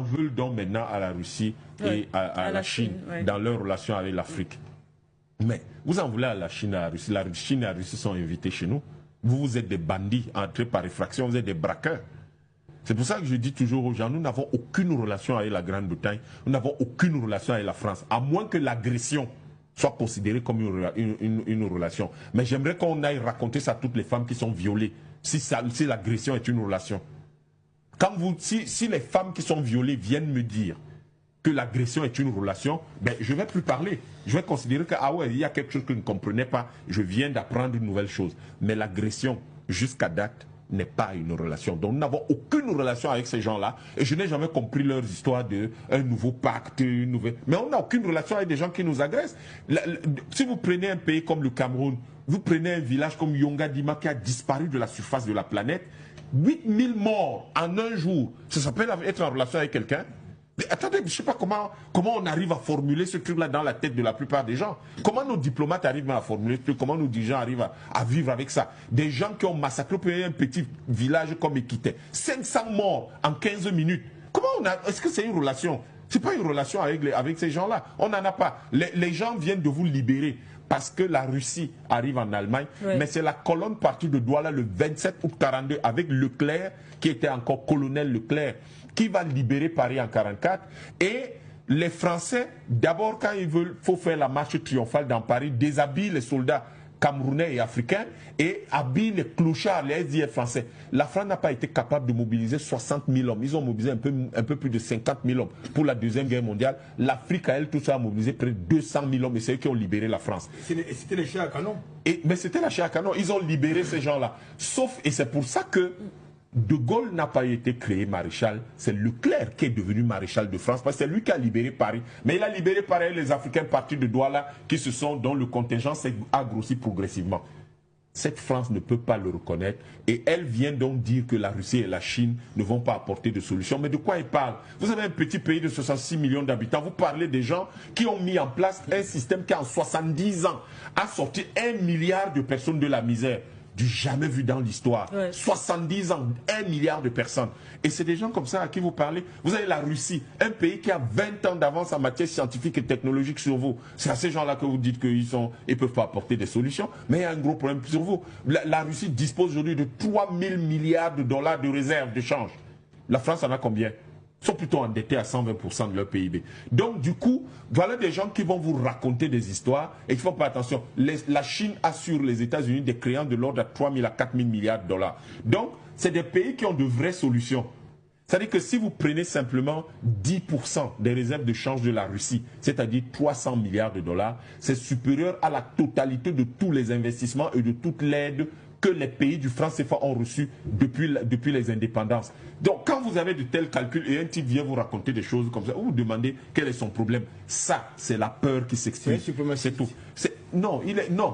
veulent donc maintenant à la Russie et à la Chine dans leur relation avec l'Afrique. Mais vous en voulez à la Chine et à la Russie. La Chine et la Russie sont invités chez nous. Vous êtes des bandits entrés par effraction, vous êtes des braqueurs. C'est pour ça que je dis toujours aux gens, nous n'avons aucune relation avec la Grande-Bretagne, nous n'avons aucune relation avec la France, à moins que l'agression soit considérée comme une relation. Mais j'aimerais qu'on aille raconter ça à toutes les femmes qui sont violées, si l'agression est une relation. Si les femmes qui sont violées viennent me dire que l'agression est une relation, ben, je ne vais plus parler. Je vais considérer que, ah ouais, il y a quelque chose que je ne comprenais pas, je viens d'apprendre une nouvelle chose. Mais l'agression, jusqu'à date, n'est pas une relation. Donc nous n'avons aucune relation avec ces gens-là. Et je n'ai jamais compris leur histoire d'un nouveau pacte, une nouvelle... Mais on n'a aucune relation avec des gens qui nous agressent. Si vous prenez un pays comme le Cameroun, vous prenez un village comme Yonga-Dima qui a disparu de la surface de la planète, 8000 morts en un jour, ça s'appelle être en relation avec quelqu'un? Mais attendez, je ne sais pas comment on arrive à formuler ce truc-là dans la tête de la plupart des gens. Comment nos diplomates arrivent à formuler ce truc? Comment nos dirigeants arrivent à vivre avec ça? Des gens qui ont massacré un petit village comme Ekité. 500 morts en 15 minutes. Est-ce que c'est une relation? Ce n'est pas une relation avec ces gens-là. On n'en a pas. Les gens viennent de vous libérer parce que la Russie arrive en Allemagne. Oui. Mais c'est la colonne partie de Douala le 27 août 1942 avec Leclerc, qui était encore colonel Leclerc, qui va libérer Paris en 1944. Et les Français, d'abord quand faut faire la marche triomphale dans Paris, déshabillent les soldats camerounais et africains et habillent les clochards, les SDF français. La France n'a pas été capable de mobiliser 60 000 hommes. Ils ont mobilisé un peu plus de 50 000 hommes pour la Deuxième Guerre mondiale. L'Afrique, à elle, tout ça a mobilisé près de 200 000 hommes et c'est eux qui ont libéré la France. C'était les chars à canon. Mais c'était la chair à canon. Ils ont libéré ces gens-là. Sauf, et c'est pour ça que De Gaulle n'a pas été créé maréchal, c'est Leclerc qui est devenu maréchal de France, parce que c'est lui qui a libéré Paris. Mais il a libéré Paris, les Africains partis de Douala, dont le contingent a grossi progressivement. Cette France ne peut pas le reconnaître et elle vient donc dire que la Russie et la Chine ne vont pas apporter de solution. Mais de quoi elle parle? Vous avez un petit pays de 66 millions d'habitants, vous parlez des gens qui ont mis en place un système qui en 70 ans a sorti 1 milliard de personnes de la misère. Du jamais vu dans l'histoire. Ouais. 70 ans, 1 milliard de personnes. Et c'est des gens comme ça à qui vous parlez. Vous avez la Russie, un pays qui a 20 ans d'avance en matière scientifique et technologique sur vous. C'est à ces gens-là que vous dites qu'ils ne peuvent pas apporter des solutions. Mais il y a un gros problème sur vous. La Russie dispose aujourd'hui de 3 000 milliards de dollars de réserves de change. La France en a combien? Ils sont plutôt endettés à 120% de leur PIB. Donc du coup, voilà des gens qui vont vous raconter des histoires et qui font pas attention. La Chine assure les États-Unis des créances de l'ordre de 3 000 à 4 000 milliards de dollars. Donc c'est des pays qui ont de vraies solutions. C'est-à-dire que si vous prenez simplement 10% des réserves de change de la Russie, c'est-à-dire 300 milliards de dollars, c'est supérieur à la totalité de tous les investissements et de toute l'aide que les pays du franc CFA ont reçu depuis les indépendances. Donc quand vous avez de tels calculs et un type vient vous raconter des choses comme ça, vous vous demandez quel est son problème. Ça, c'est la peur qui s'exprime. C'est tout. Non,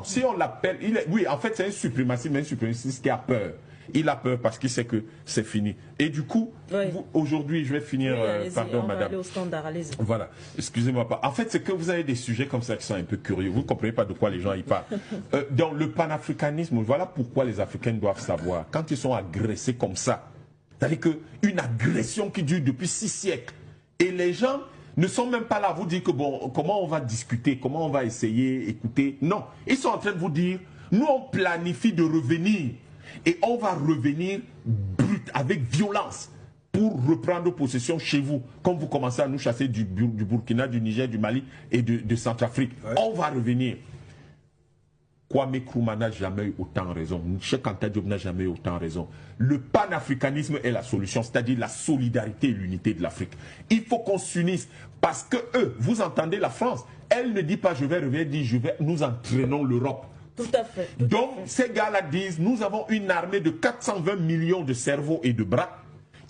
si on l'appelle, oui, en fait c'est un suprémaciste, mais un suprémaciste qui a peur. Il a peur parce qu'il sait que c'est fini. Et du coup, oui, aujourd'hui, je vais finir, pardon madame. Va aller au standard, allez-y. Voilà, excusez-moi pas. En fait, c'est que vous avez des sujets comme ça qui sont un peu curieux. Vous ne comprenez pas de quoi les gens y parlent. Dans le panafricanisme, voilà pourquoi les Africains doivent savoir. Quand ils sont agressés comme ça, c'est-à-dire qu'une agression qui dure depuis 6 siècles, et les gens ne sont même pas là à vous dire que bon, comment on va discuter, comment on va essayer, écouter. Non, ils sont en train de vous dire, nous on planifie de revenir. Et on va revenir brut, avec violence, pour reprendre possession chez vous, comme vous commencez à nous chasser du Burkina, du Niger, du Mali et de Centrafrique. Ouais. On va revenir. Kwame Nkrumah n'a jamais eu autant raison. Cheikh Anta Diop n'a jamais eu autant raison. Le panafricanisme est la solution, c'est-à-dire la solidarité et l'unité de l'Afrique. Il faut qu'on s'unisse parce que eux, vous entendez la France, elle ne dit pas je vais revenir, elle dit nous entraînons l'Europe. Tout à fait. Donc, ces gars-là disent, nous avons une armée de 420 millions de cerveaux et de bras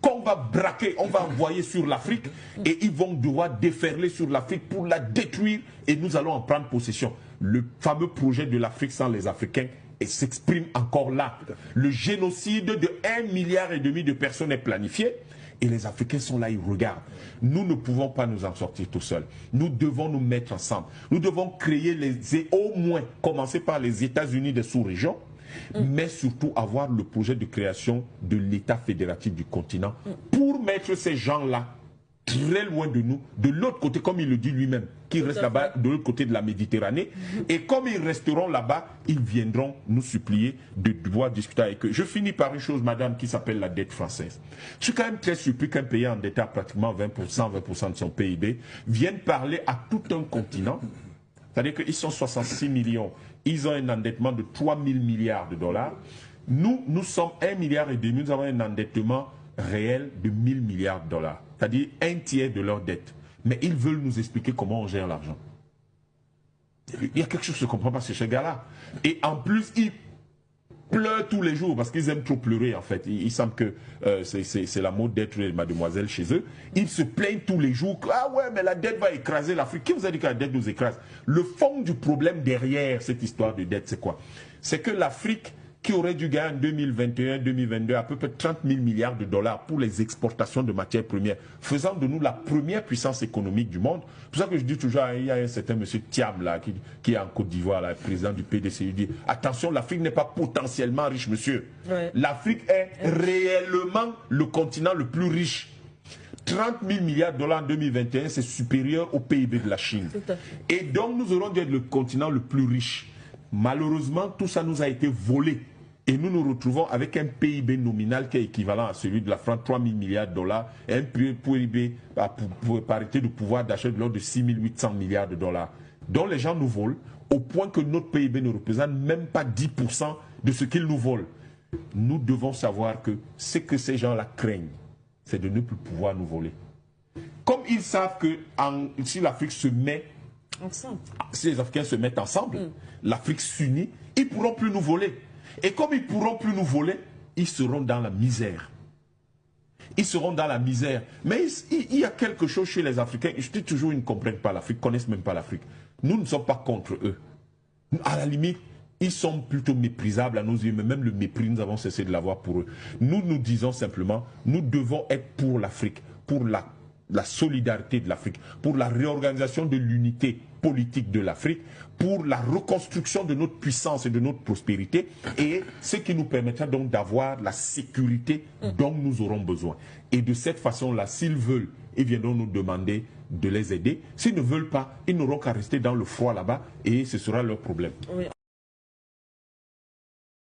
qu'on va braquer, on va envoyer sur l'Afrique et ils vont devoir déferler sur l'Afrique pour la détruire et nous allons en prendre possession. Le fameux projet de l'Afrique sans les Africains s'exprime encore là. Le génocide de 1,5 milliard de personnes est planifié. Et les Africains sont là, ils regardent. Nous ne pouvons pas nous en sortir tout seuls. Nous devons nous mettre ensemble. Nous devons créer, au moins, commencer par les États-Unis des sous-régions, mais surtout avoir le projet de création de l'État fédératif du continent pour mettre ces gens-là très loin de nous, de l'autre côté, comme il le dit lui-même, qui reste là-bas, de l'autre côté de la Méditerranée. Et comme ils resteront là-bas, ils viendront nous supplier de devoir discuter avec eux. Je finis par une chose, madame, qui s'appelle la dette française. Je suis quand même très surpris qu'un pays endetté à pratiquement 20% de son PIB vienne parler à tout un continent. C'est-à-dire qu'ils sont 66 millions. Ils ont un endettement de 3 000 milliards de dollars. Nous sommes 1,5 milliard. Nous avons un endettement réel de 1 000 milliards de dollars. C'est-à-dire un tiers de leur dette. Mais ils veulent nous expliquer comment on gère l'argent. Il y a quelque chose que je ne comprends pas chez ces gars-là. Et en plus, ils pleurent tous les jours parce qu'ils aiment trop pleurer en fait. Il semble que c'est la mode d'être mademoiselle chez eux. Ils se plaignent tous les jours. Ah ouais, mais la dette va écraser l'Afrique. Qui vous a dit que la dette nous écrase? Le fond du problème derrière cette histoire de dette, c'est quoi? C'est que l'Afrique, qui aurait dû gagner en 2021-2022 à peu près 30 000 milliards de dollars pour les exportations de matières premières, faisant de nous la première puissance économique du monde. C'est pour ça que je dis toujours, il y a un certain monsieur Thiam là, qui est en Côte d'Ivoire, le président du PDC, il dit, attention, l'Afrique n'est pas potentiellement riche, monsieur. Ouais. L'Afrique est réellement le continent le plus riche. 30 000 milliards de dollars en 2021, c'est supérieur au PIB de la Chine. Et donc, nous aurons dû être le continent le plus riche. Malheureusement, tout ça nous a été volé. Et nous nous retrouvons avec un PIB nominal qui est équivalent à celui de la France, 3 000 milliards de dollars, et un PIB pour parité de pouvoir d'achat de l'ordre de 6 800 milliards de dollars, dont les gens nous volent, au point que notre PIB ne représente même pas 10% de ce qu'ils nous volent. Nous devons savoir que ce que ces gens-là craignent, c'est de ne plus pouvoir nous voler. Comme ils savent que si l'Afrique se met ensemble, si les Africains se mettent ensemble, l'Afrique s'unit, ils ne pourront plus nous voler. Et comme ils ne pourront plus nous voler, ils seront dans la misère. Ils seront dans la misère. Mais il y a quelque chose chez les Africains. Je dis toujours, ils ne comprennent pas l'Afrique, ne connaissent même pas l'Afrique. Nous ne sommes pas contre eux. À la limite, ils sont plutôt méprisables à nos yeux, mais même le mépris, nous avons cessé de l'avoir pour eux. Nous disons simplement, nous devons être pour l'Afrique, pour la solidarité de l'Afrique, pour la réorganisation de l'unité politique de l'Afrique, pour la reconstruction de notre puissance et de notre prospérité, et ce qui nous permettra donc d'avoir la sécurité dont nous aurons besoin. Et de cette façon-là, s'ils veulent, ils viendront nous demander de les aider. S'ils ne veulent pas, ils n'auront qu'à rester dans le froid là-bas et ce sera leur problème. Oui.